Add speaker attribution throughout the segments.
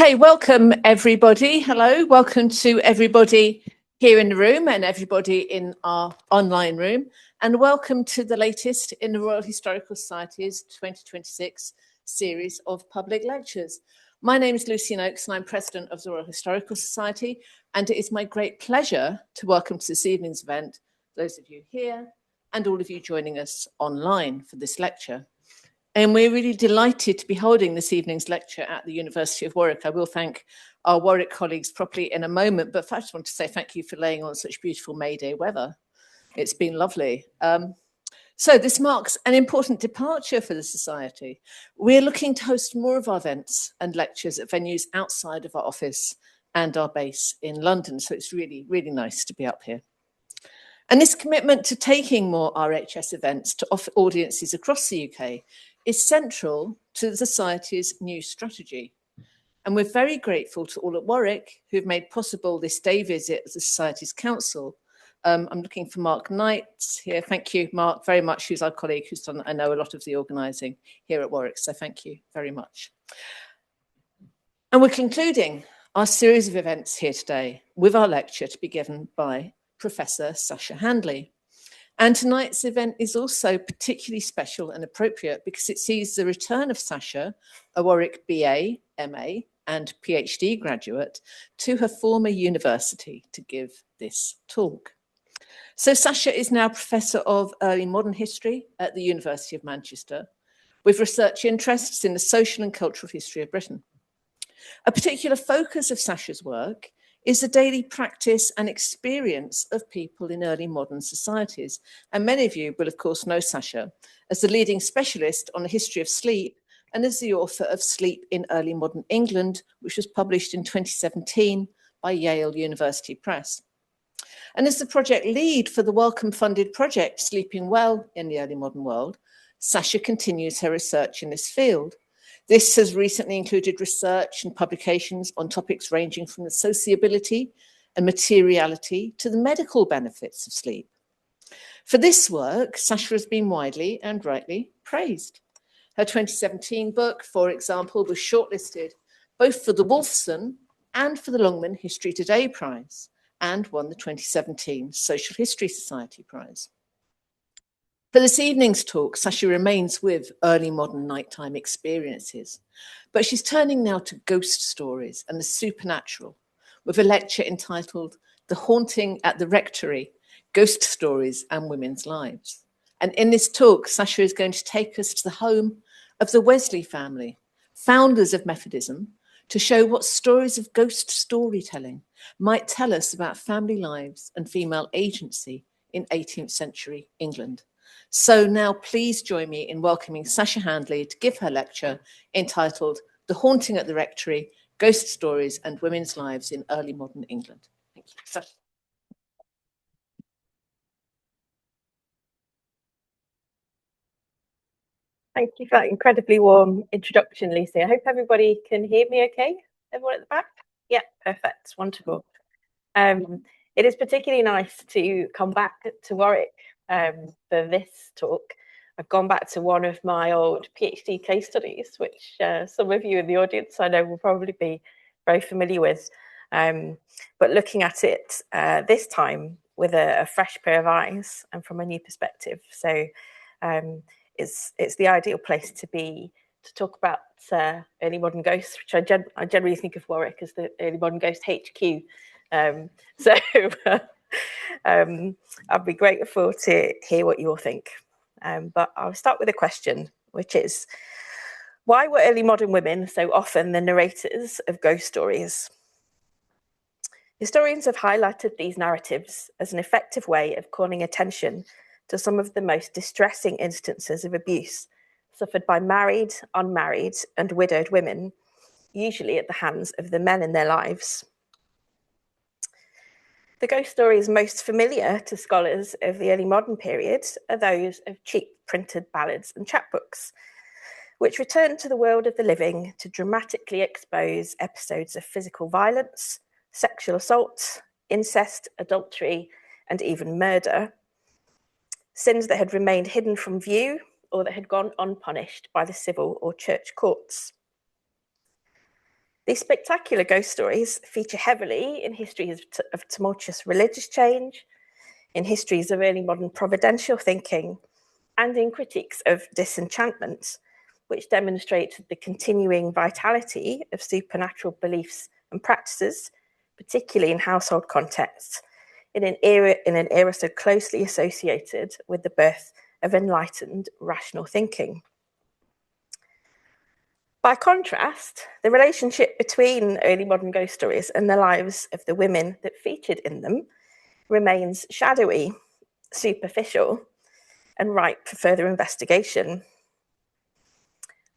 Speaker 1: Okay, welcome everybody. Hello, welcome to everybody here in the room and everybody in our online room. And welcome to the latest in the Royal Historical Society's 2026 series of public lectures. My name is Lucy Oakes and I'm President of the Royal Historical Society. And it is my great pleasure to welcome to this evening's event, those of you here and all of you joining us online for this lecture. And we're really delighted to be holding this evening's lecture at the University of Warwick. I will thank our Warwick colleagues properly in a moment, but first I want to say thank you for laying on such beautiful May Day weather. It's been lovely. So this marks an important departure for the Society. We're looking to host more of our events and lectures at venues outside of our office and our base in London. So it's really, really nice to be up here. And this commitment to taking more RHS events to audiences across the UK is central to the Society's new strategy. And we're very grateful to all at Warwick who've made possible this day visit as the Society's Council. I'm looking for Mark Knight here. Thank you, Mark, very much, who's our colleague who's done, I know, a lot of the organising here at Warwick. So thank you very much. And we're concluding our series of events here today with our lecture to be given by Professor Sasha Handley. And tonight's event is also particularly special and appropriate because it sees the return of Sasha, a Warwick BA, MA and PhD graduate, to her former university to give this talk. So Sasha is now Professor of Early Modern History at the University of Manchester, with research interests in the social and cultural history of Britain. A particular focus of Sasha's work is the daily practice and experience of people in early modern societies. And many of you will, of course, know Sasha as the leading specialist on the history of sleep and as the author of Sleep in Early Modern England, which was published in 2017 by Yale University Press. And as the project lead for the Wellcome-funded project Sleeping Well in the Early Modern World, Sasha continues her research in this field. This has recently included research and publications on topics ranging from the sociability and materiality to the medical benefits of sleep. For this work, Sasha has been widely and rightly praised. Her 2017 book, for example, was shortlisted both for the Wolfson and for the Longman History Today Prize and won the 2017 Social History Society Prize. For this evening's talk, Sasha remains with early modern nighttime experiences, but she's turning now to ghost stories and the supernatural with a lecture entitled The Haunting at the Rectory, Ghost Stories and Women's Lives. And in this talk, Sasha is going to take us to the home of the Wesley family, founders of Methodism, to show what stories of ghost storytelling might tell us about family lives and female agency in 18th century England. So now please join me in welcoming Sasha Handley to give her lecture entitled The Haunting at the Rectory, Ghost Stories and Women's Lives in Early Modern England. Thank you, Sasha.
Speaker 2: Thank you for that incredibly warm introduction, Lucy. I hope everybody can hear me okay. Everyone at the back? Yeah, perfect, wonderful. It is particularly nice to come back to Warwick for this talk. I've gone back to one of my old PhD case studies, which some of you in the audience I know will probably be very familiar with. But looking at it this time with a fresh pair of eyes and from a new perspective. So it's the ideal place to be to talk about early modern ghosts, which I generally think of Warwick as the early modern ghost HQ. So I'd be grateful to hear what you all think. But I'll start with a question, which is, why were early modern women so often the narrators of ghost stories? Historians have highlighted these narratives as an effective way of calling attention to some of the most distressing instances of abuse suffered by married, unmarried, and widowed women, usually at the hands of the men in their lives. The ghost stories most familiar to scholars of the early modern period are those of cheap printed ballads and chapbooks, which return to the world of the living to dramatically expose episodes of physical violence, sexual assault, incest, adultery, and even murder, sins that had remained hidden from view or that had gone unpunished by the civil or church courts. These spectacular ghost stories feature heavily in histories of tumultuous religious change, in histories of early modern providential thinking, and in critiques of disenchantment, which demonstrate the continuing vitality of supernatural beliefs and practices, particularly in household contexts, in an era so closely associated with the birth of enlightened rational thinking. By contrast, the relationship between early modern ghost stories and the lives of the women that featured in them remains shadowy, superficial, and ripe for further investigation.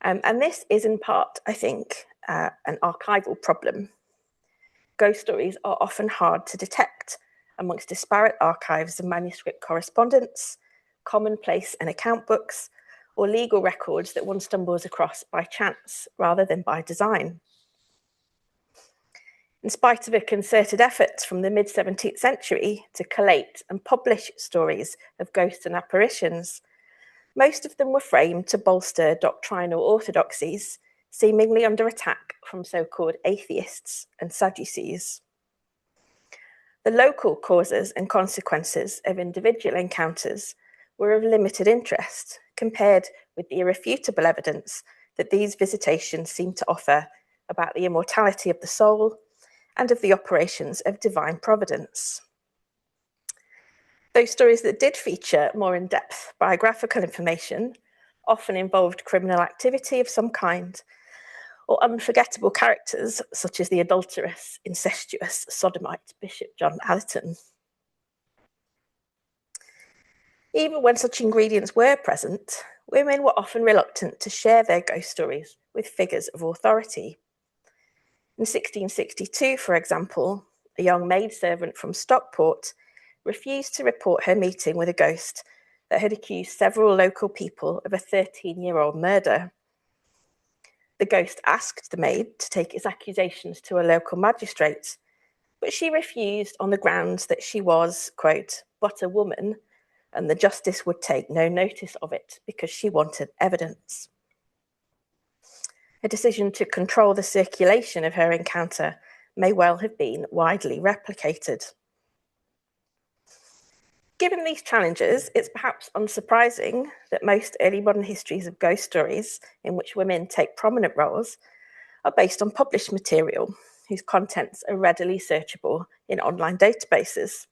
Speaker 2: And this is in part, I think, an archival problem. Ghost stories are often hard to detect amongst disparate archives of manuscript correspondence, commonplace and account books, or legal records that one stumbles across by chance rather than by design. In spite of a concerted effort from the mid-17th century to collate and publish stories of ghosts and apparitions, most of them were framed to bolster doctrinal orthodoxies, seemingly under attack from so-called atheists and Sadducees. The local causes and consequences of individual encounters were of limited interest compared with the irrefutable evidence that these visitations seem to offer about the immortality of the soul and of the operations of divine providence. Those stories that did feature more in-depth biographical information often involved criminal activity of some kind, or unforgettable characters such as the adulterous, incestuous sodomite Bishop John Atherton. Even when such ingredients were present, women were often reluctant to share their ghost stories with figures of authority. In 1662, for example, a young maidservant from Stockport refused to report her meeting with a ghost that had accused several local people of a 13-year-old murder. The ghost asked the maid to take his accusations to a local magistrate, but she refused on the grounds that she was, quote, but a woman, and the justice would take no notice of it because she wanted evidence. A decision to control the circulation of her encounter may well have been widely replicated. Given these challenges, it's perhaps unsurprising that most early modern histories of ghost stories in which women take prominent roles are based on published material whose contents are readily searchable in online databases.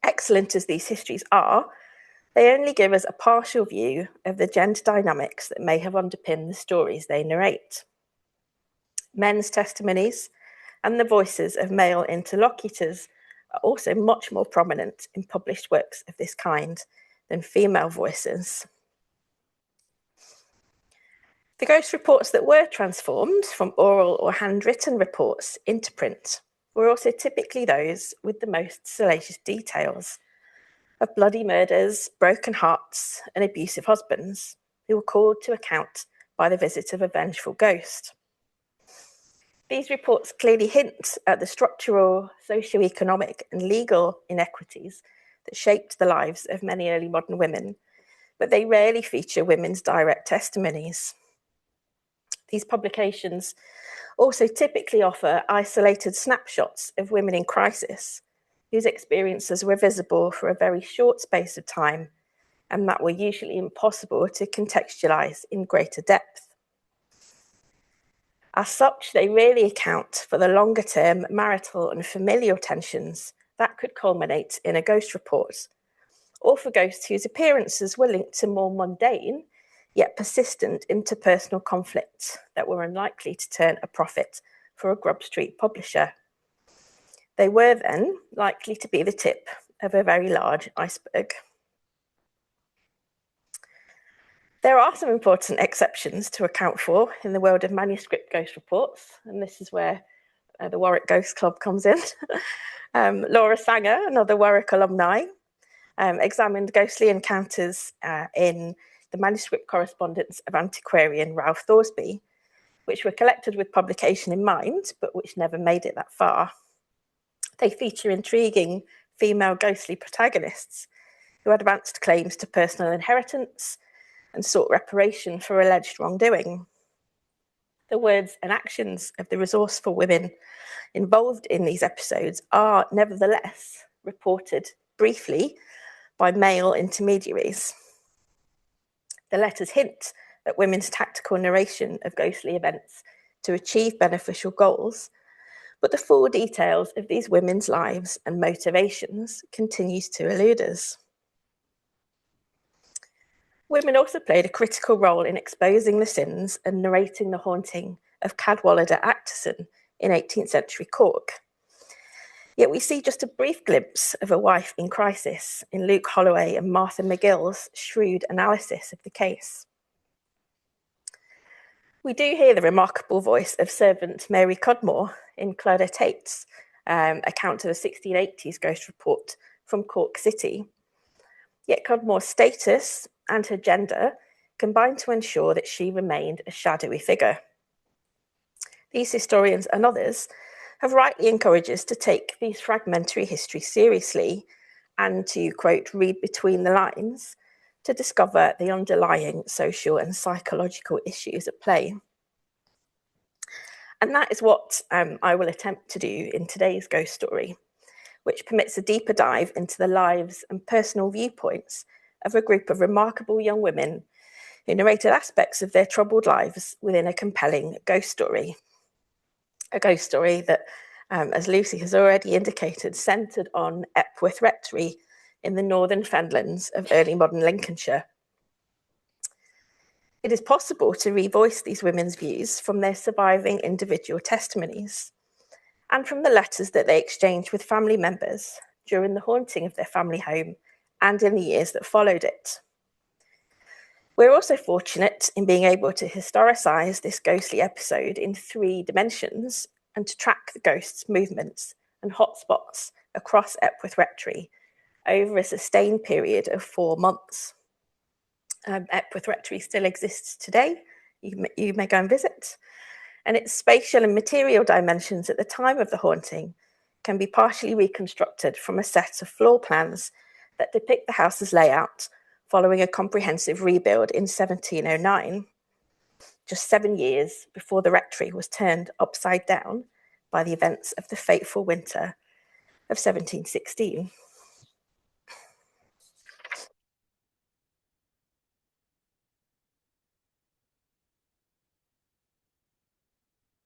Speaker 2: Excellent as these histories are, they only give us a partial view of the gender dynamics that may have underpinned the stories they narrate. Men's testimonies and the voices of male interlocutors are also much more prominent in published works of this kind than female voices. The ghost reports that were transformed from oral or handwritten reports into print were also typically those with the most salacious details of bloody murders, broken hearts, and abusive husbands who were called to account by the visit of a vengeful ghost. These reports clearly hint at the structural, socio-economic, and legal inequities that shaped the lives of many early modern women, but they rarely feature women's direct testimonies. These publications also typically offer isolated snapshots of women in crisis, whose experiences were visible for a very short space of time, and that were usually impossible to contextualize in greater depth. As such, they rarely account for the longer-term marital and familial tensions that could culminate in a ghost report, or for ghosts whose appearances were linked to more mundane, yet persistent interpersonal conflicts that were unlikely to turn a profit for a Grub Street publisher. They were then likely to be the tip of a very large iceberg. There are some important exceptions to account for in the world of manuscript ghost reports, and this is where the Warwick Ghost Club comes in. Laura Sanger, another Warwick alumni, examined ghostly encounters in the manuscript correspondence of antiquarian Ralph Thoresby, which were collected with publication in mind, but which never made it that far. They feature intriguing female ghostly protagonists who advanced claims to personal inheritance and sought reparation for alleged wrongdoing. The words and actions of the resourceful women involved in these episodes are nevertheless reported briefly by male intermediaries. The letters hint at women's tactical narration of ghostly events to achieve beneficial goals, but the full details of these women's lives and motivations continues to elude us. Women also played a critical role in exposing the sins and narrating the haunting of Cadwallader Acterson in 18th century Cork. Yet we see just a brief glimpse of a wife in crisis in Luke Holloway and Martha McGill's shrewd analysis of the case. We do hear the remarkable voice of servant Mary Cudmore in Clodagh Tate's account of the 1680s ghost report from Cork City. Yet Cudmore's status and her gender combined to ensure that she remained a shadowy figure. These historians and others have rightly encouraged us to take these fragmentary histories seriously and to, quote, read between the lines to discover the underlying social and psychological issues at play. And that is what I will attempt to do in today's ghost story, which permits a deeper dive into the lives and personal viewpoints of a group of remarkable young women who narrated aspects of their troubled lives within a compelling ghost story. A ghost story that, as Lucy has already indicated, centred on Epworth Rectory in the northern fenlands of early modern Lincolnshire. It is possible to revoice these women's views from their surviving individual testimonies and from the letters that they exchanged with family members during the haunting of their family home and in the years that followed it. We're also fortunate in being able to historicise this ghostly episode in 3 dimensions and to track the ghost's movements and hotspots across Epworth Rectory over a sustained period of 4 months. Epworth Rectory still exists today. You may go and visit. And its spatial and material dimensions at the time of the haunting can be partially reconstructed from a set of floor plans that depict the house's layout following a comprehensive rebuild in 1709, just 7 years before the rectory was turned upside down by the events of the fateful winter of 1716.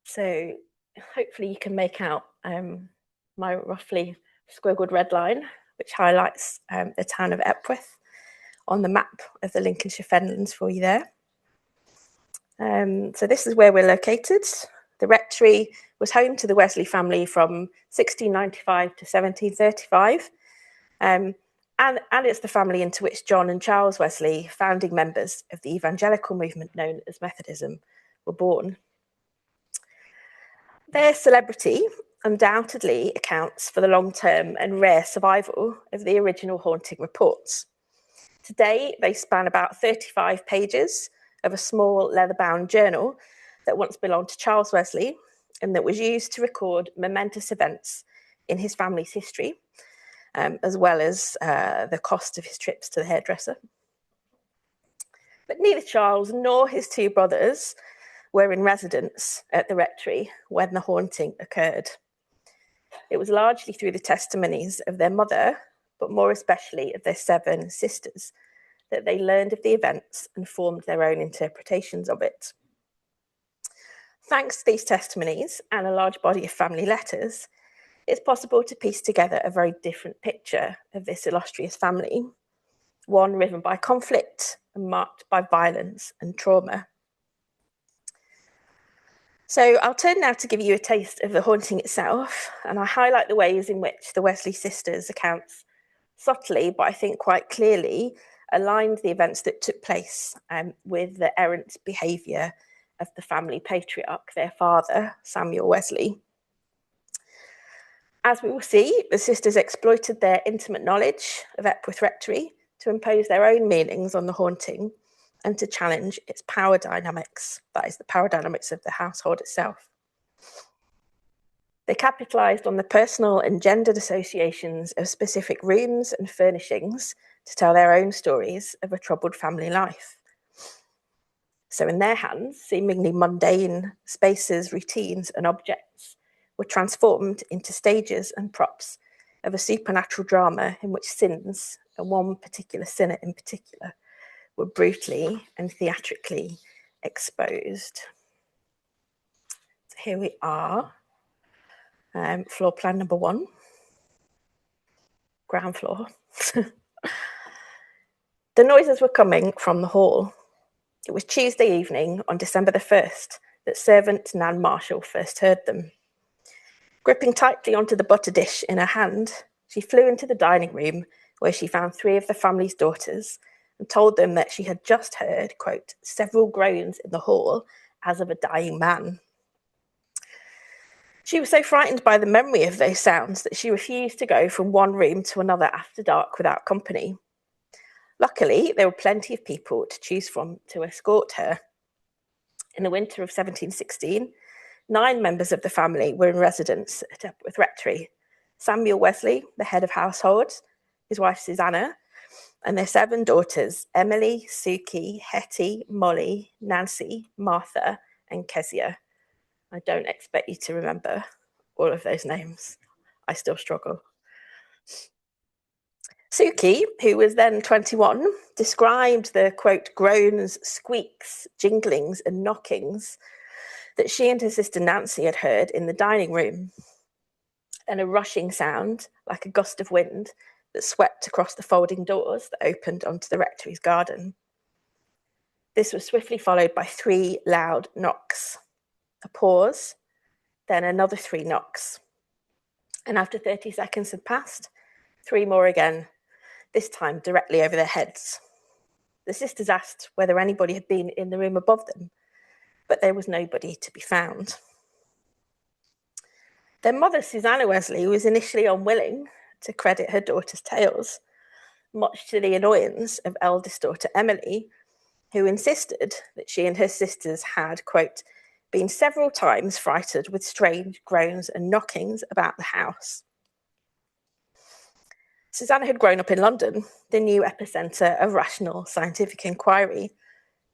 Speaker 2: So hopefully you can make out my roughly squiggled red line, which highlights the town of Epworth on the map of the Lincolnshire Fenlands for you there. So this is where we're located. The rectory was home to the Wesley family from 1695 to 1735. And it's the family into which John and Charles Wesley, founding members of the evangelical movement known as Methodism, were born. Their celebrity undoubtedly accounts for the long-term and rare survival of the original haunting reports. Today, they span about 35 pages of a small leather-bound journal that once belonged to Charles Wesley and that was used to record momentous events in his family's history, as well as the cost of his trips to the hairdresser. But neither Charles nor his 2 brothers were in residence at the rectory when the haunting occurred. It was largely through the testimonies of their mother, but more especially of their 7 sisters, that they learned of the events and formed their own interpretations of it. Thanks to these testimonies and a large body of family letters, it's possible to piece together a very different picture of this illustrious family, one riven by conflict and marked by violence and trauma. So I'll turn now to give you a taste of the haunting itself, and I highlight the ways in which the Wesley sisters' accounts subtly, but I think quite clearly, aligned the events that took place with the errant behaviour of the family patriarch, their father, Samuel Wesley. As we will see, the sisters exploited their intimate knowledge of Epworth Rectory to impose their own meanings on the haunting and to challenge its power dynamics, that is, the power dynamics of the household itself. They capitalised on the personal and gendered associations of specific rooms and furnishings to tell their own stories of a troubled family life. So in their hands, seemingly mundane spaces, routines, and objects were transformed into stages and props of a supernatural drama in which sins, and one particular sinner in particular, were brutally and theatrically exposed. So here we are, floor plan number 1, ground floor. The noises were coming from the hall. It was Tuesday evening on December the 1st that servant Nan Marshall first heard them. Gripping tightly onto the butter dish in her hand, she flew into the dining room where she found 3 of the family's daughters and told them that she had just heard, quote, several groans in the hall as of a dying man. She was so frightened by the memory of those sounds that she refused to go from one room to another after dark without company. Luckily, there were plenty of people to choose from to escort her. In the winter of 1716, 9 members of the family were in residence at Epworth Rectory. Samuel Wesley, the head of household, his wife Susanna, and their 7 daughters, Emily, Suki, Hetty, Molly, Nancy, Martha, and Kezia. I don't expect you to remember all of those names. I still struggle. Suki, who was then 21, described the, quote, groans, squeaks, jinglings, and knockings that she and her sister Nancy had heard in the dining room, and a rushing sound like a gust of wind that swept across the folding doors that opened onto the rectory's garden. This was swiftly followed by 3 loud knocks, a pause, then another 3 knocks. And after 30 seconds had passed, 3 more again, this time directly over their heads. The sisters asked whether anybody had been in the room above them, but there was nobody to be found. Their mother, Susanna Wesley, was initially unwilling to credit her daughter's tales, much to the annoyance of eldest daughter Emily, who insisted that she and her sisters had, quote, been several times frightened with strange groans and knockings about the house. Susanna had grown up in London, the new epicentre of rational scientific inquiry,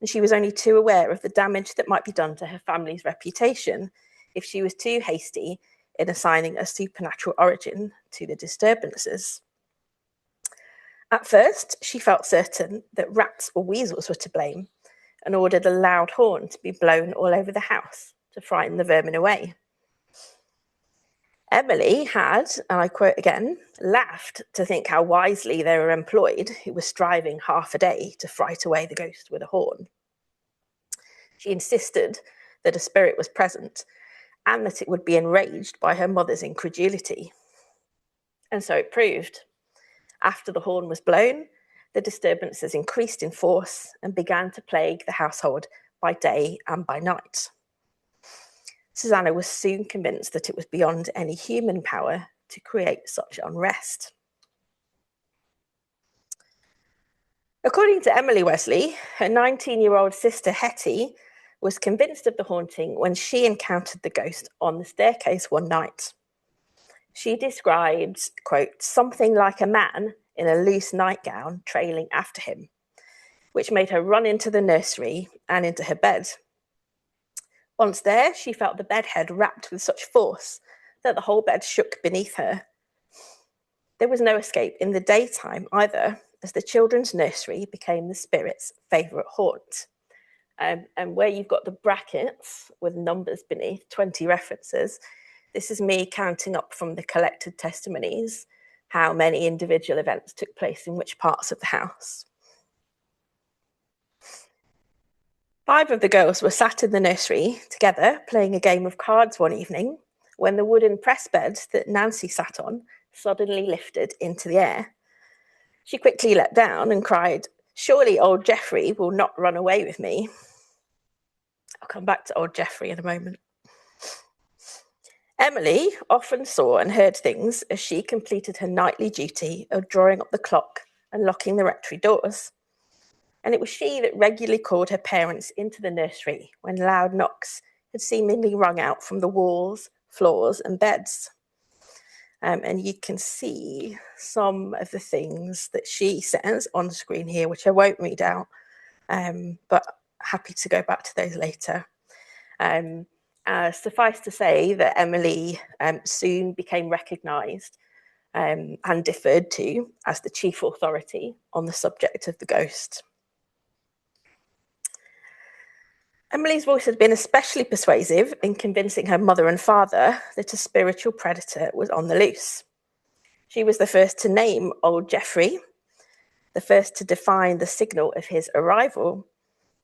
Speaker 2: and she was only too aware of the damage that might be done to her family's reputation if she was too hasty in assigning a supernatural origin to the disturbances. At first, she felt certain that rats or weasels were to blame and ordered a loud horn to be blown all over the house to frighten the vermin away. Emily had, and I quote again, laughed to think how wisely they were employed, who were striving half a day to fright away the ghost with a horn. She insisted that a spirit was present and that it would be enraged by her mother's incredulity. And so it proved. After the horn was blown, the disturbances increased in force and began to plague the household by day and by night. Susanna was soon convinced that it was beyond any human power to create such unrest. According to Emily Wesley, her 19-year-old sister Hetty was convinced of the haunting when she encountered the ghost on the staircase one night. She described, quote, something like a man in a loose nightgown trailing after him, which made her run into the nursery and into her bed. Once there, she felt the bed head rapped with such force that the whole bed shook beneath her. There was no escape in the daytime either, as the children's nursery became the spirit's favourite haunt. And where you've got the brackets with numbers beneath, 20 references, this is me counting up from the collected testimonies how many individual events took place in which parts of the house. 5 of the girls were sat in the nursery together playing a game of cards one evening when the wooden press bed that Nancy sat on suddenly lifted into the air. She quickly leapt down and cried, "Surely old Geoffrey will not run away with me." I'll come back to old Geoffrey in a moment. Emily often saw and heard things as she completed her nightly duty of drawing up the clock and locking the rectory doors. And it was she that regularly called her parents into the nursery when loud knocks had seemingly rung out from the walls, floors, and beds. And you can see some of the things that she says on screen here, which I won't read out. But happy to go back to those later. Suffice to say that Emily soon became recognised and deferred to as the chief authority on the subject of the ghost. Emily's voice had been especially persuasive in convincing her mother and father that a spiritual predator was on the loose. She was the first to name old Geoffrey, the first to define the signal of his arrival,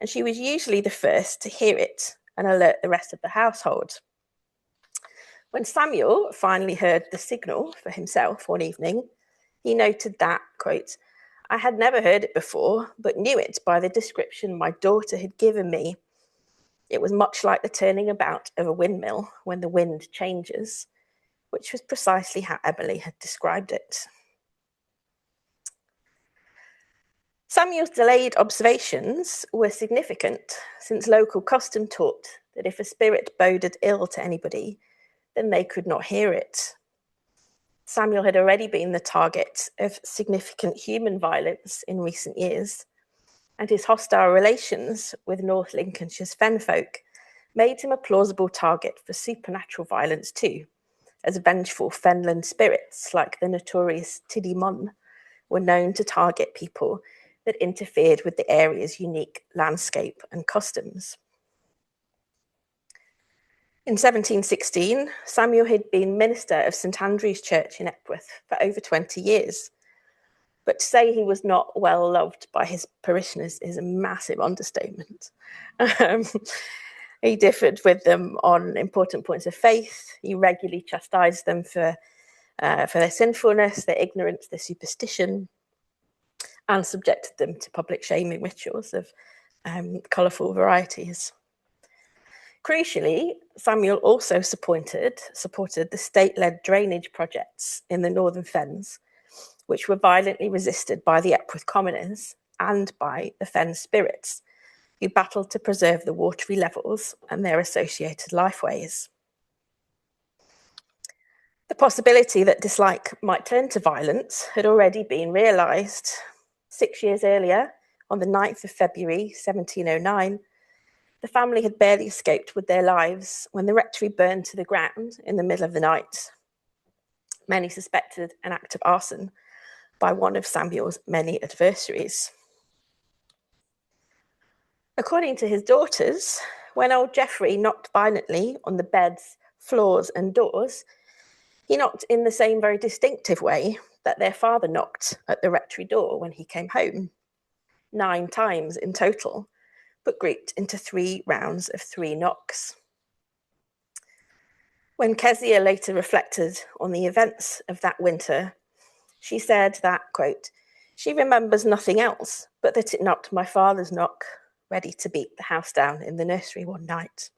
Speaker 2: and she was usually the first to hear it and alert the rest of the household. When Samuel finally heard the signal for himself one evening, he noted that, quote, "I had never heard it before, but knew it by the description my daughter had given me. It was much like the turning about of a windmill when the wind changes," which was precisely how Emily had described it. Samuel's delayed observations were significant, since local custom taught that if a spirit boded ill to anybody, then they could not hear it. Samuel had already been the target of significant human violence in recent years, and his hostile relations with North Lincolnshire's fenfolk made him a plausible target for supernatural violence too, as vengeful fenland spirits like the notorious Tiddy Munn were known to target people that interfered with the area's unique landscape and customs. In 1716, Samuel had been minister of St Andrew's Church in Epworth for over 20 years. But to say he was not well loved by his parishioners is a massive understatement. He differed with them on important points of faith. He regularly chastised them for their sinfulness, their ignorance, their superstition, and subjected them to public shaming rituals of colourful varieties. Crucially, Samuel also supported the state-led drainage projects in the Northern Fens, which were violently resisted by the Epworth commoners and by the Fen spirits, who battled to preserve the watery levels and their associated lifeways. The possibility that dislike might turn to violence had already been realised. 6 years earlier, on the 9th of February 1709, the family had barely escaped with their lives when the rectory burned to the ground in the middle of the night. Many suspected an act of arson by one of Samuel's many adversaries. According to his daughters, when old Geoffrey knocked violently on the beds, floors, and doors, he knocked in the same very distinctive way that their father knocked at the rectory door when he came home, 9 times in total, but grouped into 3 rounds of 3 knocks. When Kezia later reflected on the events of that winter, she said that, quote, "She remembers nothing else but that it knocked my father's knock, ready to beat the house down in the nursery one night."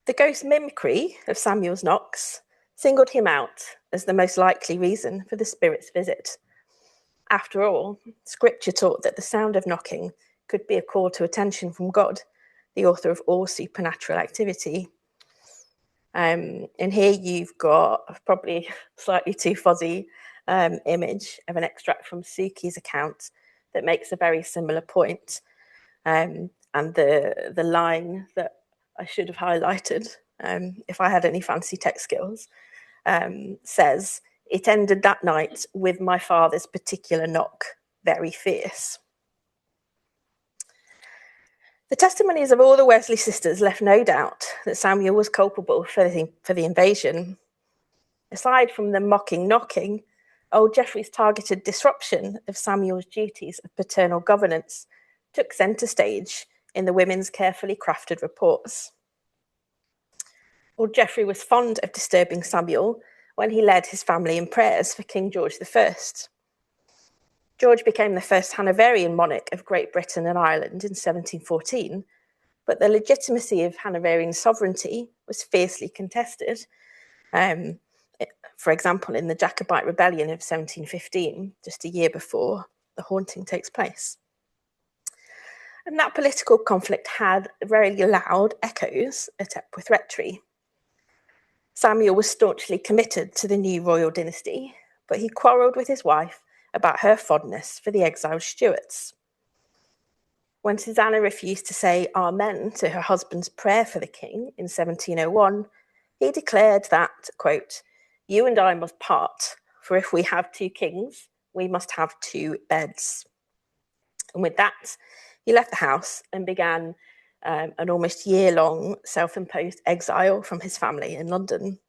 Speaker 2: The ghost mimicry of Samuel's knocks singled him out as the most likely reason for the spirit's visit. After all, scripture taught that the sound of knocking could be a call to attention from God, the author of all supernatural activity. And here you've got probably slightly too fuzzy image of an extract from Suki's account that makes a very similar point. And the line that I should have highlighted, if I had any fancy tech skills, says, "It ended that night with my father's particular knock, very fierce." The testimonies of all the Wesley sisters left no doubt that Samuel was culpable for the invasion. Aside from the mocking knocking, old Geoffrey's targeted disruption of Samuel's duties of paternal governance took centre stage in the women's carefully crafted reports. Old Geoffrey was fond of disturbing Samuel when he led his family in prayers for King George I. George became the first Hanoverian monarch of Great Britain and Ireland in 1714, but the legitimacy of Hanoverian sovereignty was fiercely contested. For example, in the Jacobite Rebellion of 1715, just a year before the haunting takes place. And that political conflict had very loud echoes at Epworth Rectory. Samuel was staunchly committed to the new royal dynasty, but he quarrelled with his wife about her fondness for the exiled Stuarts. When Susanna refused to say Amen to her husband's prayer for the king in 1701, he declared that, quote, "You and I must part, for if we have two kings, we must have two beds." And with that, he left the house and began an almost year-long self-imposed exile from his family in London.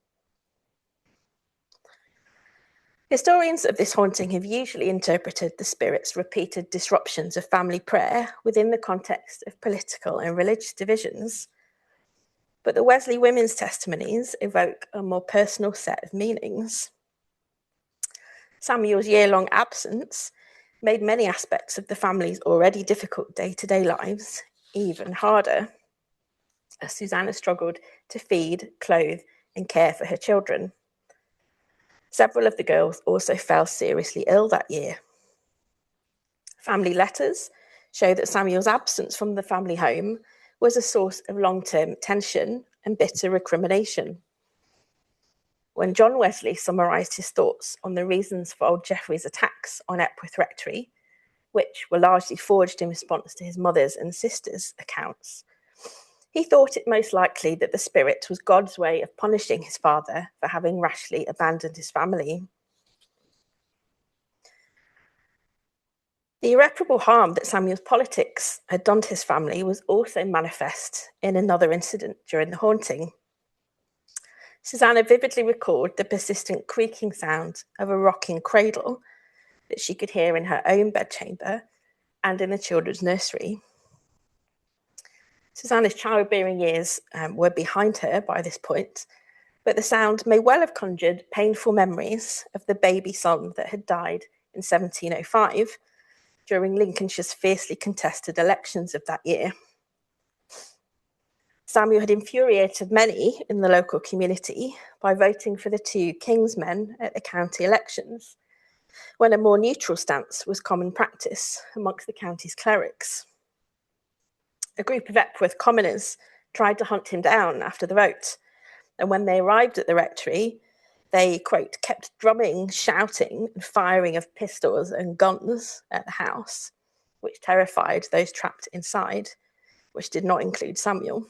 Speaker 2: Historians of this haunting have usually interpreted the spirit's repeated disruptions of family prayer within the context of political and religious divisions. But the Wesley women's testimonies evoke a more personal set of meanings. Samuel's year-long absence made many aspects of the family's already difficult day-to-day lives even harder, as Susanna struggled to feed, clothe, and care for her children. Several of the girls also fell seriously ill that year. Family letters show that Samuel's absence from the family home was a source of long-term tension and bitter recrimination. When John Wesley summarised his thoughts on the reasons for old Geoffrey's attacks on Epworth Rectory, which were largely forged in response to his mother's and sister's accounts, he thought it most likely that the spirit was God's way of punishing his father for having rashly abandoned his family. The irreparable harm that Samuel's politics had done to his family was also manifest in another incident during the haunting. Susanna vividly recalled the persistent creaking sound of a rocking cradle that she could hear in her own bedchamber and in the children's nursery. Susanna's childbearing years were behind her by this point, but the sound may well have conjured painful memories of the baby son that had died in 1705 during Lincolnshire's fiercely contested elections of that year. Samuel had infuriated many in the local community by voting for the two kingsmen at the county elections, when a more neutral stance was common practice amongst the county's clerics. A group of Epworth commoners tried to hunt him down after the vote, and when they arrived at the rectory, they, quote, kept drumming, shouting, and firing of pistols and guns at the house, which terrified those trapped inside, which did not include Samuel.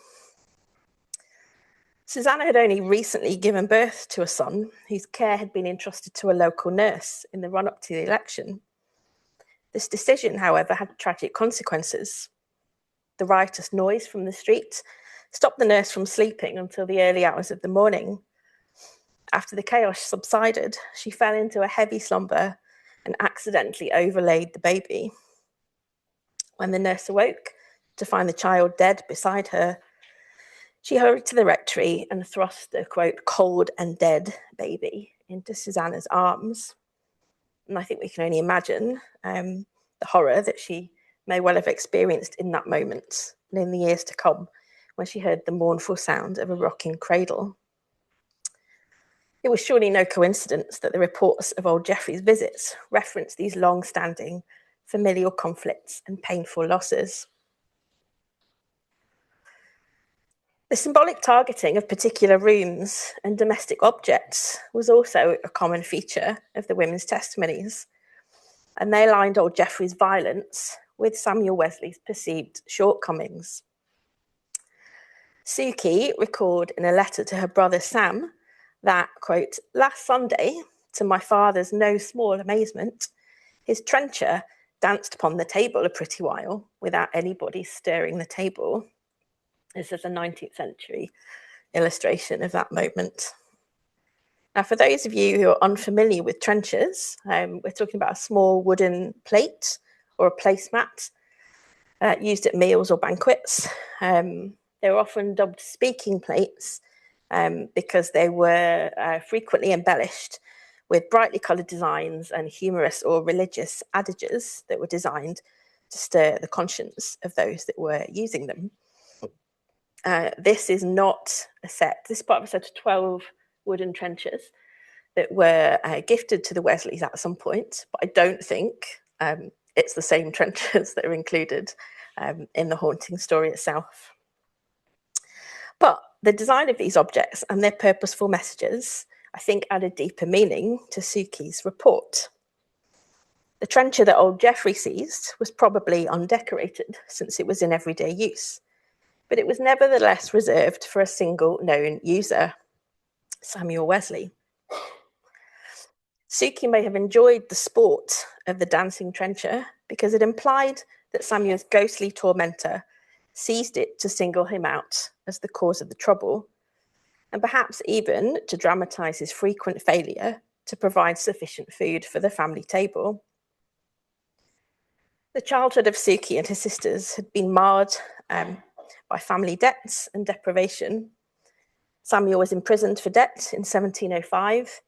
Speaker 2: Susanna had only recently given birth to a son whose care had been entrusted to a local nurse in the run-up to the election. This decision, however, had tragic consequences. The riotous noise from the street stopped the nurse from sleeping until the early hours of the morning. After the chaos subsided, she fell into a heavy slumber and accidentally overlaid the baby. When the nurse awoke to find the child dead beside her, she hurried to the rectory and thrust the, quote, cold and dead baby into Susanna's arms. And I think we can only imagine the horror that she may well have experienced in that moment and in the years to come when she heard the mournful sound of a rocking cradle. It was surely no coincidence that the reports of old Geoffrey's visits referenced these long-standing familial conflicts and painful losses. The symbolic targeting of particular rooms and domestic objects was also a common feature of the women's testimonies, and they aligned old Geoffrey's violence with Samuel Wesley's perceived shortcomings. Suki recalled in a letter to her brother Sam that, quote, last Sunday, to my father's no small amazement, his trencher danced upon the table a pretty while without anybody stirring the table. This is a 19th century illustration of that moment. Now, for those of you who are unfamiliar with trenchers, we're talking about a small wooden plate or a placemat used at meals or banquets. They were often dubbed speaking plates because they were frequently embellished with brightly coloured designs and humorous or religious adages that were designed to stir the conscience of those that were using them. This is not a set. This is part of a set of 12 wooden trenchers that were gifted to the Wesleys at some point, but I don't think it's the same trenchers that are included in the haunting story itself. But the design of these objects and their purposeful messages, I think, added deeper meaning to Suki's report. The trencher that old Geoffrey seized was probably undecorated since it was in everyday use, but it was nevertheless reserved for a single known user, Samuel Wesley. Suki may have enjoyed the sport of the dancing trencher because it implied that Samuel's ghostly tormentor seized it to single him out as the cause of the trouble, and perhaps even to dramatise his frequent failure to provide sufficient food for the family table. The childhood of Suki and her sisters had been marred by family debts and deprivation. Samuel was imprisoned for debt in 1705,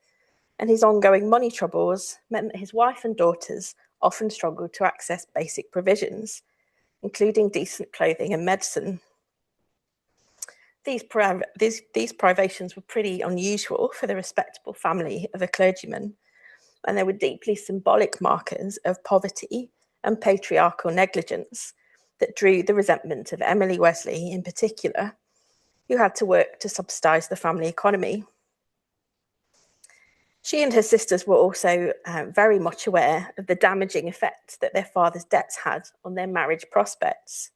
Speaker 2: and his ongoing money troubles meant that his wife and daughters often struggled to access basic provisions, including decent clothing and medicine. These privations were pretty unusual for the respectable family of a clergyman, and they were deeply symbolic markers of poverty and patriarchal negligence that drew the resentment of Emily Wesley in particular, who had to work to subsidise the family economy. She and her sisters were also very much aware of the damaging effect that their father's debts had on their marriage prospects.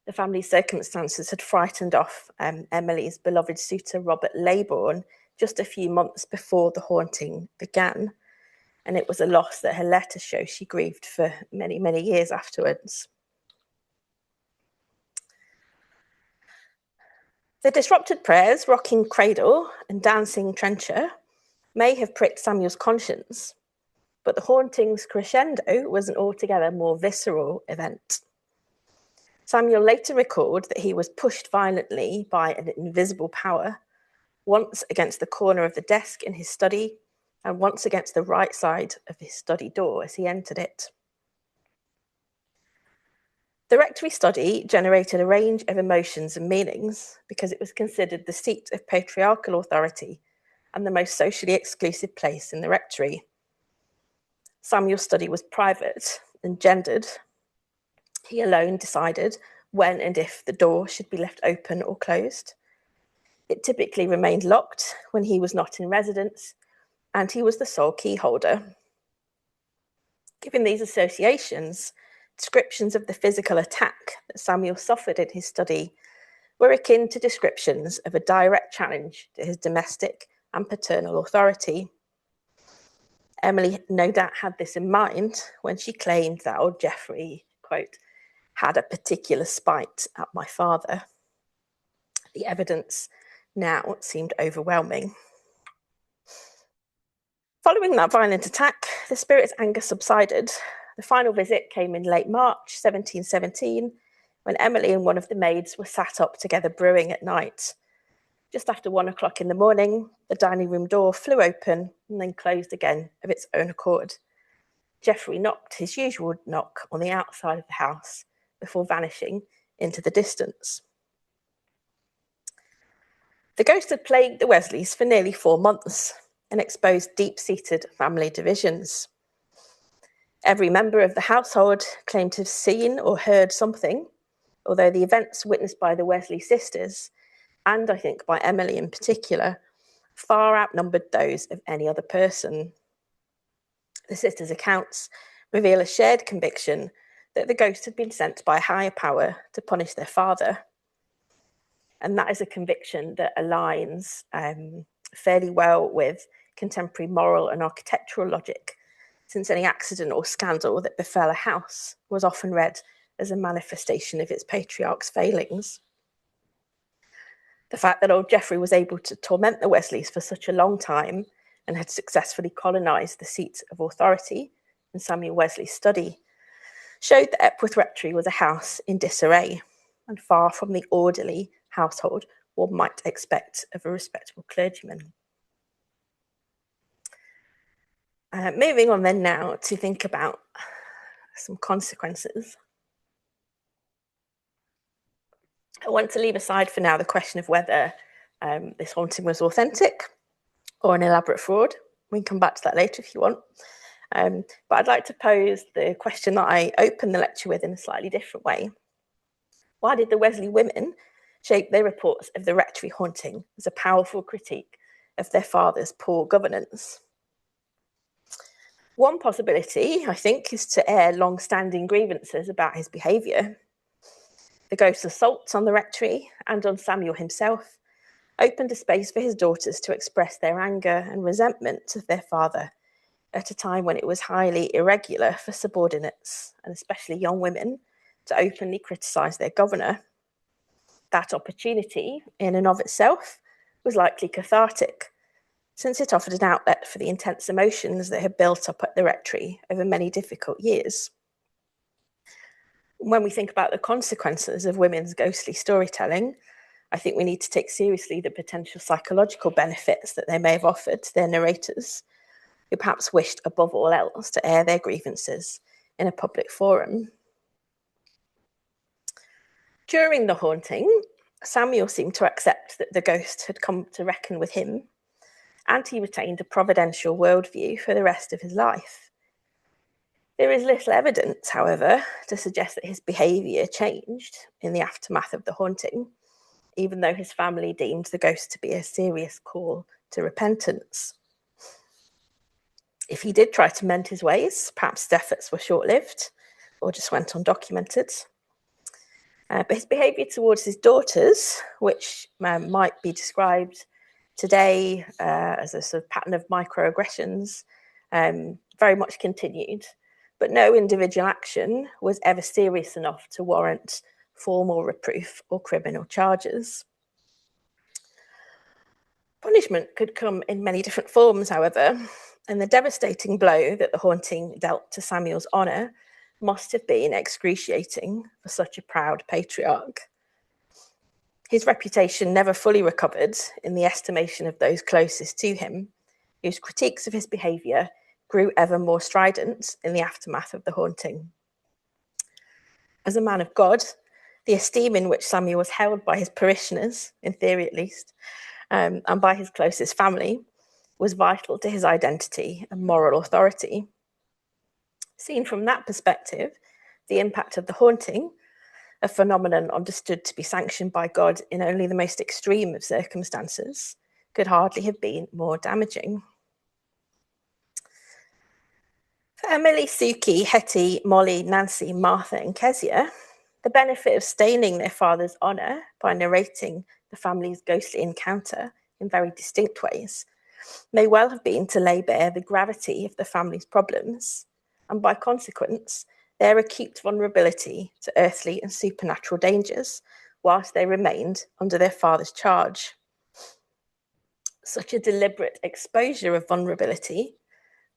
Speaker 2: The family's circumstances had frightened off Emily's beloved suitor, Robert Leybourne, just a few months before the haunting began, and it was a loss that her letters show she grieved for many, many years afterwards. The disrupted prayers, rocking cradle and dancing trencher may have pricked Samuel's conscience, but the hauntings crescendo was an altogether more visceral event. Samuel later recalled that he was pushed violently by an invisible power, once against the corner of the desk in his study, and once against the right side of his study door as he entered it. The rectory study generated a range of emotions and meanings because it was considered the seat of patriarchal authority and the most socially exclusive place in the rectory. Samuel's study was private and gendered. He alone decided when and if the door should be left open or closed. It typically remained locked when he was not in residence, and he was the sole key holder. Given these associations, descriptions of the physical attack that Samuel suffered in his study were akin to descriptions of a direct challenge to his domestic and paternal authority. Emily no doubt had this in mind when she claimed that old Geoffrey, quote, had a particular spite at my father. The evidence now seemed overwhelming. Following that violent attack, the spirit's anger subsided. The final visit came in late March 1717, when Emily and one of the maids were sat up together brewing at night. Just after 1 o'clock in the morning, the dining room door flew open and then closed again of its own accord. Geoffrey knocked his usual knock on the outside of the house before vanishing into the distance. The ghost had plagued the Wesleys for nearly 4 months and exposed deep-seated family divisions. Every member of the household claimed to have seen or heard something, although the events witnessed by the Wesley sisters, and I think by Emily in particular, far outnumbered those of any other person. The sisters' accounts reveal a shared conviction that the ghost had been sent by a higher power to punish their father. And that is a conviction that aligns fairly well with contemporary moral and architectural logic, since any accident or scandal that befell a house was often read as a manifestation of its patriarch's failings. The fact that old Geoffrey was able to torment the Wesleys for such a long time and had successfully colonised the seat of authority in Samuel Wesley's study showed that Epworth Rectory was a house in disarray and far from the orderly household one might expect of a respectable clergyman. Moving on then now to think about some consequences. I want to leave aside for now the question of whether this haunting was authentic or an elaborate fraud. We can come back to that later if you want. But I'd like to pose the question that I opened the lecture with in a slightly different way. Why did the Wesley women shape their reports of the rectory haunting as a powerful critique of their father's poor governance? One possibility, I think, is to air long-standing grievances about his behaviour. The ghost's assaults on the rectory and on Samuel himself opened a space for his daughters to express their anger and resentment of their father at a time when it was highly irregular for subordinates, and especially young women, to openly criticise their governor. That opportunity, in and of itself, was likely cathartic, since it offered an outlet for the intense emotions that had built up at the rectory over many difficult years. When we think about the consequences of women's ghostly storytelling, I think we need to take seriously the potential psychological benefits that they may have offered to their narrators, who perhaps wished above all else to air their grievances in a public forum. During the haunting, Samuel seemed to accept that the ghost had come to reckon with him, and he retained a providential worldview for the rest of his life. There is little evidence, however, to suggest that his behaviour changed in the aftermath of the haunting, even though his family deemed the ghost to be a serious call to repentance. If he did try to mend his ways, perhaps his efforts were short-lived or just went undocumented. But his behaviour towards his daughters, which might be described today as a sort of pattern of microaggressions, very much continued. But no individual action was ever serious enough to warrant formal reproof or criminal charges. Punishment could come in many different forms, however, and the devastating blow that the haunting dealt to Samuel's honour must have been excruciating for such a proud patriarch. His reputation never fully recovered in the estimation of those closest to him, whose critiques of his behaviour grew ever more strident in the aftermath of the haunting. As a man of God, the esteem in which Samuel was held by his parishioners, in theory at least, and by his closest family, was vital to his identity and moral authority. Seen from that perspective, the impact of the haunting, a phenomenon understood to be sanctioned by God in only the most extreme of circumstances, could hardly have been more damaging. For Emily, Suki, Hetty, Molly, Nancy, Martha, and Kezia, the benefit of staining their father's honour by narrating the family's ghostly encounter in very distinct ways may well have been to lay bare the gravity of the family's problems, and by consequence, their acute vulnerability to earthly and supernatural dangers whilst they remained under their father's charge. Such a deliberate exposure of vulnerability,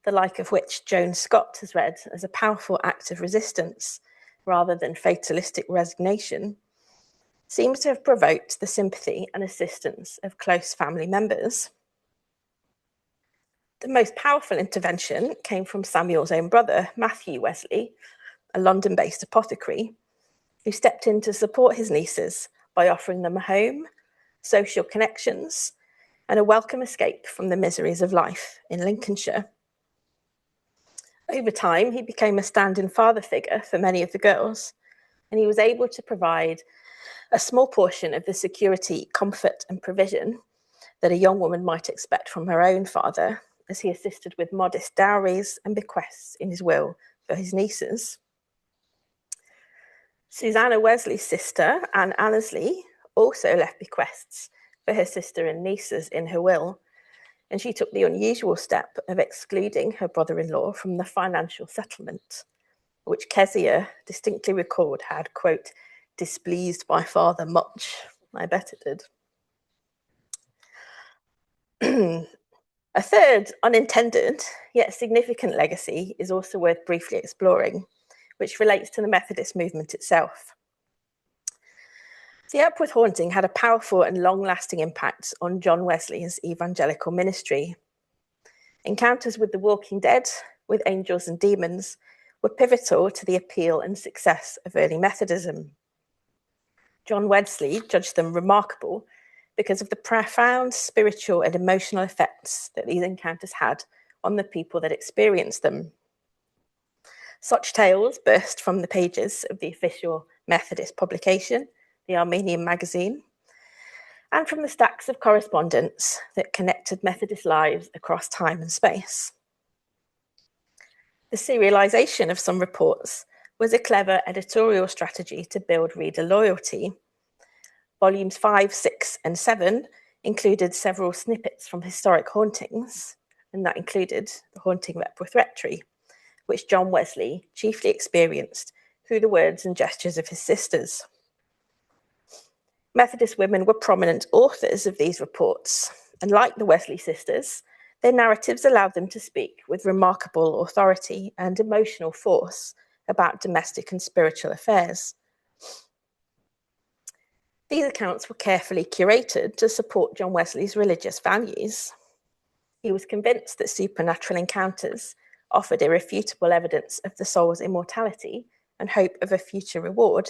Speaker 2: the like of which Joan Scott has read as a powerful act of resistance rather than fatalistic resignation, seems to have provoked the sympathy and assistance of close family members. The most powerful intervention came from Samuel's own brother, Matthew Wesley, a London-based apothecary, who stepped in to support his nieces by offering them a home, social connections, and a welcome escape from the miseries of life in Lincolnshire. Over time, he became a stand-in father figure for many of the girls, and he was able to provide a small portion of the security, comfort, and provision that a young woman might expect from her own father, as he assisted with modest dowries and bequests in his will for his nieces. Susanna Wesley's sister, Anne Annesley, also left bequests for her sister and nieces in her will, and she took the unusual step of excluding her brother-in-law from the financial settlement, which Kezia distinctly recalled had, quote, displeased my father much. I bet it did. A third unintended yet significant legacy is also worth briefly exploring, which relates to the Methodist movement itself. The Epworth haunting had a powerful and long-lasting impact on John Wesley's evangelical ministry. Encounters with the walking dead, with angels and demons, were pivotal to the appeal and success of early Methodism. John Wesley judged them remarkable because of the profound spiritual and emotional effects that these encounters had on the people that experienced them. Such tales burst from the pages of the official Methodist publication, the Armenian Magazine, and from the stacks of correspondence that connected Methodist lives across time and space. The serialisation of some reports was a clever editorial strategy to build reader loyalty. Volumes 5, 6 and 7 included several snippets from historic hauntings, and that included the haunting of Epworth Rectory, which John Wesley chiefly experienced through the words and gestures of his sisters. Methodist women were prominent authors of these reports, and like the Wesley sisters, their narratives allowed them to speak with remarkable authority and emotional force about domestic and spiritual affairs. These accounts were carefully curated to support John Wesley's religious values. He was convinced that supernatural encounters offered irrefutable evidence of the soul's immortality and hope of a future reward,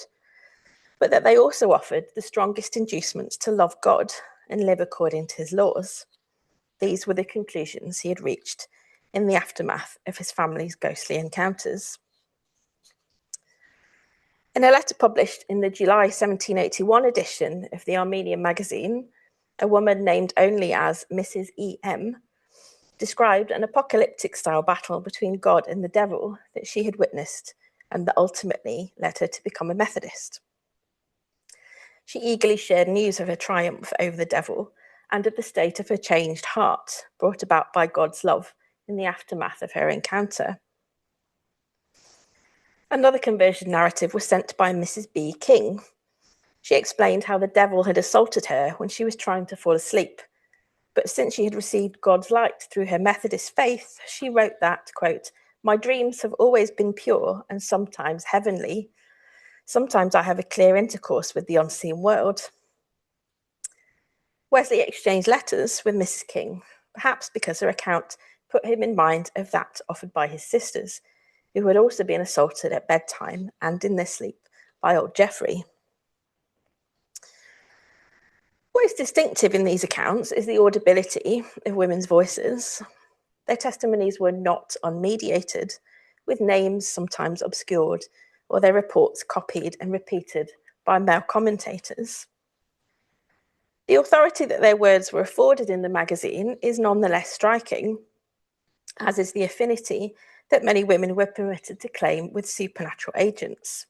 Speaker 2: but that they also offered the strongest inducements to love God and live according to his laws. These were the conclusions he had reached in the aftermath of his family's ghostly encounters. In a letter published in the July 1781 edition of the Armenian magazine, a woman named only as Mrs. E.M. described an apocalyptic-style battle between God and the devil that she had witnessed and that ultimately led her to become a Methodist. She eagerly shared news of her triumph over the devil and of the state of her changed heart, brought about by God's love in the aftermath of her encounter. Another conversion narrative was sent by Mrs. B. King. She explained how the devil had assaulted her when she was trying to fall asleep, but since she had received God's light through her Methodist faith, she wrote that, quote, "My dreams have always been pure and sometimes heavenly. Sometimes I have a clear intercourse with the unseen world." Wesley exchanged letters with Mrs. King, perhaps because her account put him in mind of that offered by his sisters, who had also been assaulted at bedtime and in their sleep by old Geoffrey. What is distinctive in these accounts is the audibility of women's voices. Their testimonies were not unmediated, with names sometimes obscured or their reports copied and repeated by male commentators. The authority that their words were afforded in the magazine is nonetheless striking, as is the affinity that many women were permitted to claim with supernatural agents.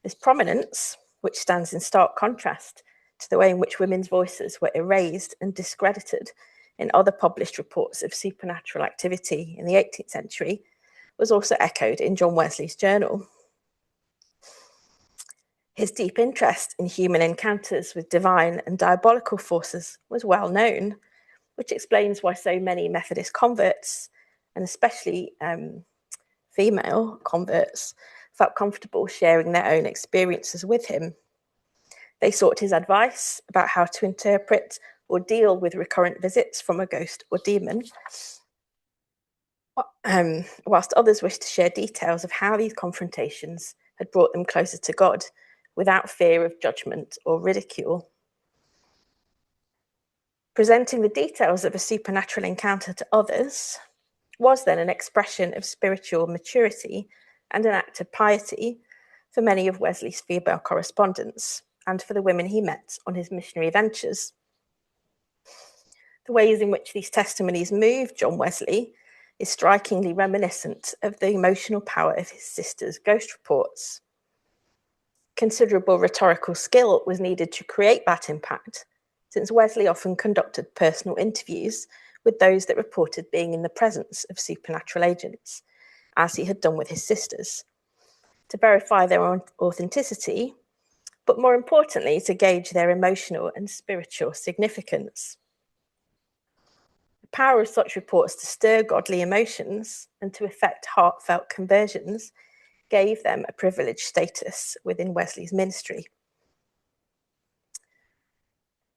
Speaker 2: This prominence, which stands in stark contrast to the way in which women's voices were erased and discredited in other published reports of supernatural activity in the 18th century, was also echoed in John Wesley's journal. His deep interest in human encounters with divine and diabolical forces was well known, which explains why so many Methodist converts, and especially female converts, felt comfortable sharing their own experiences with him. They sought his advice about how to interpret or deal with recurrent visits from a ghost or demon, whilst others wished to share details of how these confrontations had brought them closer to God without fear of judgment or ridicule. Presenting the details of a supernatural encounter to others was then an expression of spiritual maturity and an act of piety for many of Wesley's female correspondents and for the women he met on his missionary ventures. The ways in which these testimonies moved John Wesley is strikingly reminiscent of the emotional power of his sister's ghost reports. Considerable rhetorical skill was needed to create that impact, since Wesley often conducted personal interviews with those that reported being in the presence of supernatural agents, as he had done with his sisters, to verify their own authenticity, but more importantly, to gauge their emotional and spiritual significance. The power of such reports to stir godly emotions and to effect heartfelt conversions gave them a privileged status within Wesley's ministry.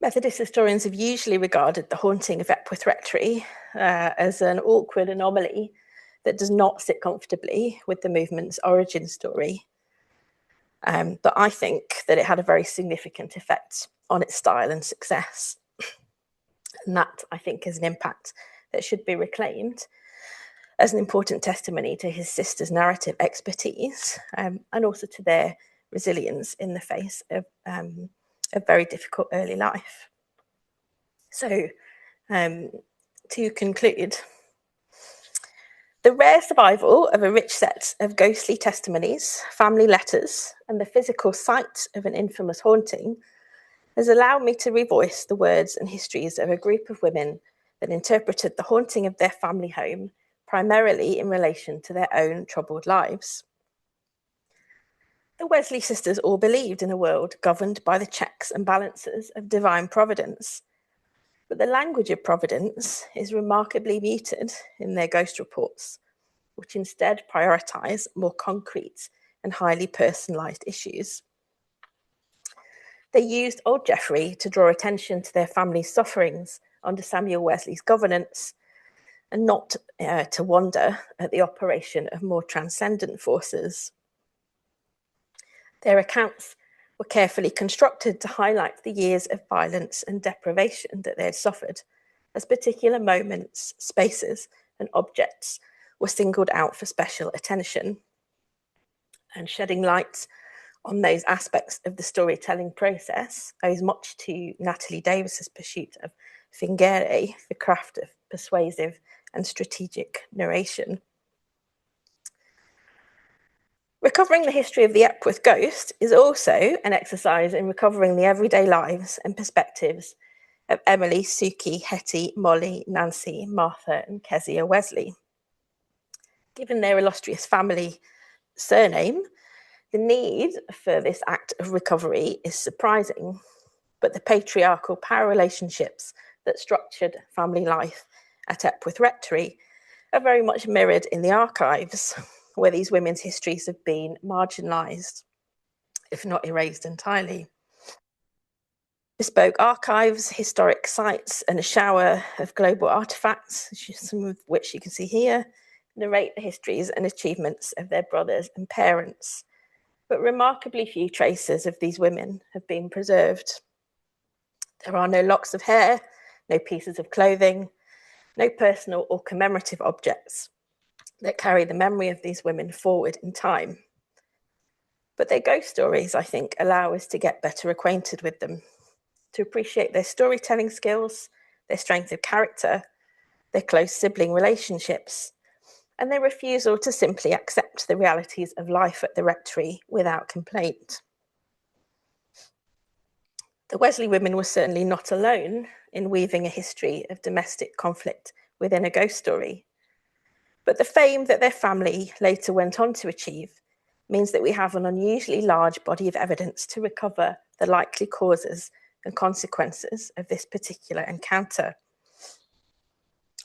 Speaker 2: Methodist historians have usually regarded the haunting of Epworth Rectory as an awkward anomaly that does not sit comfortably with the movement's origin story. But I think that it had a very significant effect on its style and success. And that, I think, is an impact that should be reclaimed as an important testimony to his sister's narrative expertise and also to their resilience in the face of a very difficult early life. So, to conclude, The rare survival of a rich set of ghostly testimonies, family letters, and the physical site of an infamous haunting has allowed me to revoice the words and histories of a group of women that interpreted the haunting of their family home primarily in relation to their own troubled lives. The Wesley sisters all believed in a world governed by the checks and balances of divine providence, but the language of providence is remarkably muted in their ghost reports, which instead prioritise more concrete and highly personalised issues. They used old Geoffrey to draw attention to their family's sufferings under Samuel Wesley's governance, and not to wonder at the operation of more transcendent forces. Their accounts were carefully constructed to highlight the years of violence and deprivation that they had suffered, as particular moments, spaces, and objects were singled out for special attention. And shedding light on those aspects of the storytelling process owes much to Natalie Davis's pursuit of fingere, the craft of persuasive and strategic narration. Recovering the history of the Epworth ghost is also an exercise in recovering the everyday lives and perspectives of Emily, Suki, Hetty, Molly, Nancy, Martha, and Kezia Wesley. Given their illustrious family surname, the need for this act of recovery is surprising, but the patriarchal power relationships that structured family life at Epworth Rectory are very much mirrored in the archives, where these women's histories have been marginalised, if not erased entirely. Bespoke archives, historic sites, and a shower of global artefacts, some of which you can see here, narrate the histories and achievements of their brothers and parents, but remarkably few traces of these women have been preserved. There are no locks of hair, no pieces of clothing, no personal or commemorative objects that carry the memory of these women forward in time. But their ghost stories, I think, allow us to get better acquainted with them, to appreciate their storytelling skills, their strength of character, their close sibling relationships, and their refusal to simply accept the realities of life at the rectory without complaint. The Wesley women were certainly not alone in weaving a history of domestic conflict within a ghost story. But the fame that their family later went on to achieve means that we have an unusually large body of evidence to recover the likely causes and consequences of this particular encounter.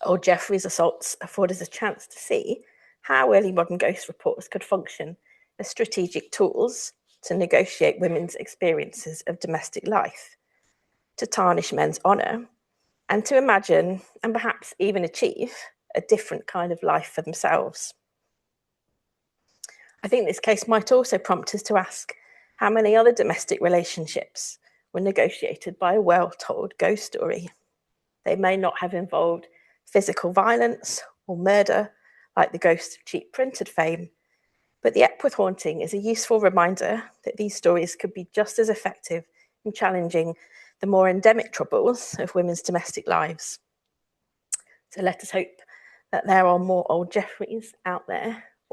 Speaker 2: Old Geoffrey's assaults afford us a chance to see how early modern ghost reports could function as strategic tools to negotiate women's experiences of domestic life, to tarnish men's honour, and to imagine and perhaps even achieve a different kind of life for themselves. I think this case might also prompt us to ask how many other domestic relationships were negotiated by a well-told ghost story. They may not have involved physical violence or murder like the ghosts of cheap printed fame, but the Epworth haunting is a useful reminder that these stories could be just as effective in challenging the more endemic troubles of women's domestic lives. So let us hope that there are more old Geoffreys out there